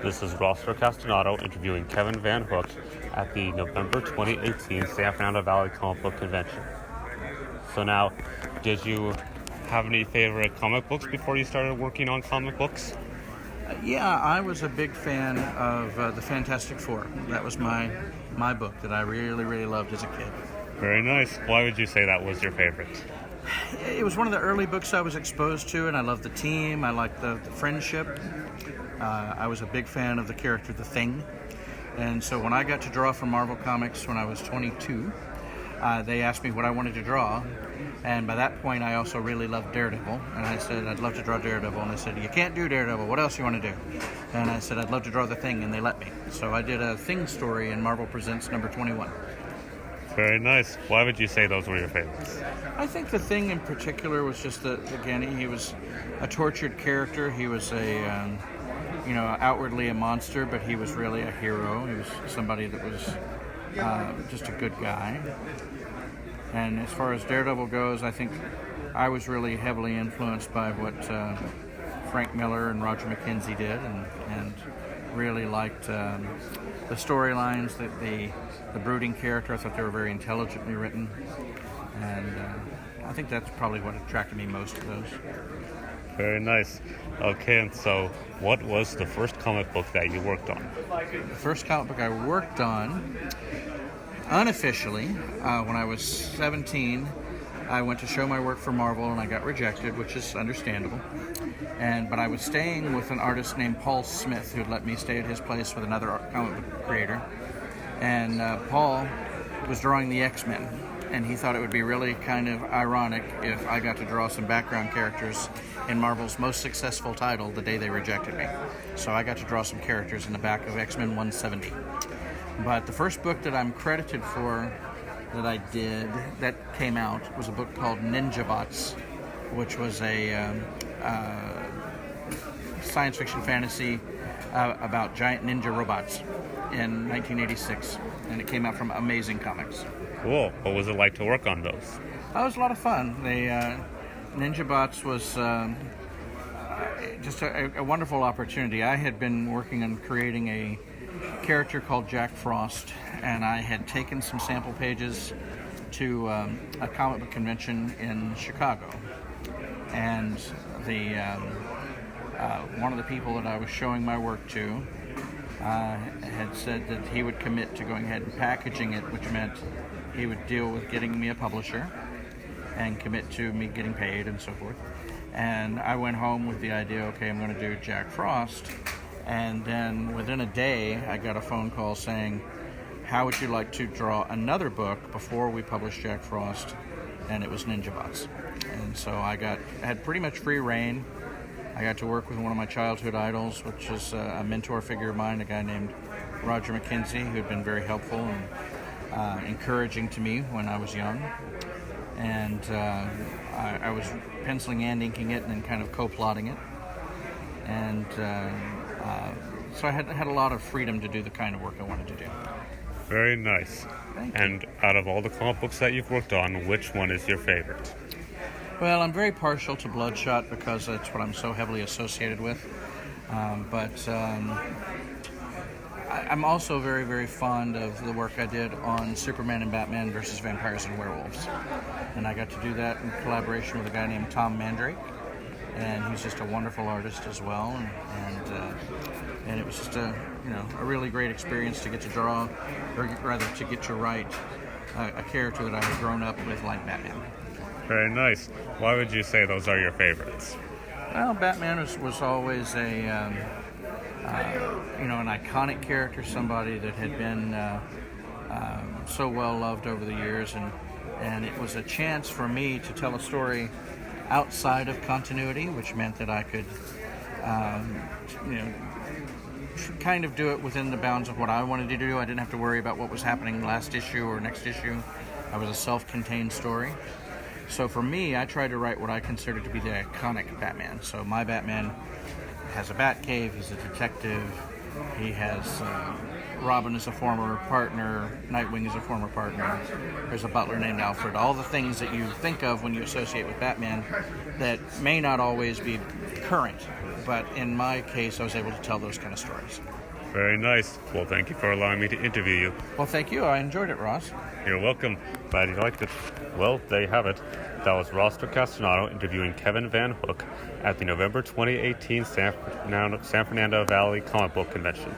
This is Rosser Castanado interviewing Kevin VanHook at the November 2018 San Fernando Valley Comic Book Convention. So now, did you have any favorite comic books before you started working on comic books? Yeah, I was a big fan of the Fantastic Four. That was my book that I really loved as a kid. Very nice. Why would you say that was your favorite? It was one of the early books I was exposed to, and I loved the team. I liked the friendship. I was a big fan of the character The Thing. And so when I got to draw for Marvel Comics when I was 22, they asked me what I wanted to draw. And by that point, I also really loved Daredevil. And I said, I'd love to draw Daredevil. And they said, you can't do Daredevil. What else do you want to do? And I said, I'd love to draw The Thing. And they let me. So I did a Thing story in Marvel Presents number 21. Very nice. Why would you say those were your favorites? I think The Thing in particular was just that, again, he was a tortured character. He was outwardly a monster, but he was really a hero. He was somebody that was just a good guy. And as far as Daredevil goes, I think I was really heavily influenced by what Frank Miller and Roger McKenzie did, and really liked the storylines, the brooding character. I thought they were very intelligently written, and I think that's probably what attracted me most to those. Very nice. Okay, and so what was the first comic book that you worked on? The first comic book I worked on, unofficially, when I was 17, I went to show my work for Marvel and I got rejected, which is understandable. But I was staying with an artist named Paul Smith, who'd let me stay at his place with another comic book creator. And Paul was drawing the X-Men, and he thought it would be really kind of ironic if I got to draw some background characters in Marvel's most successful title the day they rejected me. So I got to draw some characters in the back of X-Men 170. But the first book that I'm credited for that I did, that came out, was a book called Ninja Bots, which was a science fiction fantasy about giant ninja robots in 1986. And it came out from Amazing Comics. Cool. What was it like to work on those? That was a lot of fun. Ninja Bots was just a wonderful opportunity. I had been working on creating a character called Jack Frost, and I had taken some sample pages to a comic book convention in Chicago. And one of the people that I was showing my work to had said that he would commit to going ahead and packaging it, which meant he would deal with getting me a publisher and commit to me getting paid and so forth. And I went home with the idea, okay, I'm going to do Jack Frost. And then within a day, I got a phone call saying, how would you like to draw another book before we publish Jack Frost? And it was Ninja Bots. And so I had pretty much free reign. I got to work with one of my childhood idols, which is a mentor figure of mine, a guy named Roger McKenzie, who had been very helpful and encouraging to me when I was young. And I was penciling and inking it and then kind of co-plotting it. And so I had a lot of freedom to do the kind of work I wanted to do. Very nice. Thank you. And out of all the comic books that you've worked on, which one is your favorite? Well, I'm very partial to Bloodshot because that's what I'm so heavily associated with. But I'm also very fond of the work I did on Superman and Batman versus Vampires and Werewolves. And I got to do that in collaboration with a guy named Tom Mandrake. And he's just a wonderful artist as well. And it was just a really great experience to get to draw, or rather to get to write a character that I had grown up with like Batman. Very nice. Why would you say those are your favorites? Well, Batman was always an iconic character, somebody that had been so well loved over the years, and it was a chance for me to tell a story outside of continuity, which meant that I could, kind of do it within the bounds of what I wanted to do. I didn't have to worry about what was happening last issue or next issue. I was a self-contained story. So for me, I tried to write what I considered to be the iconic Batman. So my Batman has a Batcave, he's a detective, he has Robin is a former partner, Nightwing is a former partner, there's a butler named Alfred, all the things that you think of when you associate with Batman that may not always be current. but in my case, I was able to tell those kind of stories. Very nice. Well, thank you for allowing me to interview you. Well, thank you. I enjoyed it, Ross. You're welcome. Glad you liked it. Well, there you have it. That was Ross Castellano interviewing Kevin VanHook at the November 2018 San Fernando Valley Comic Book Convention.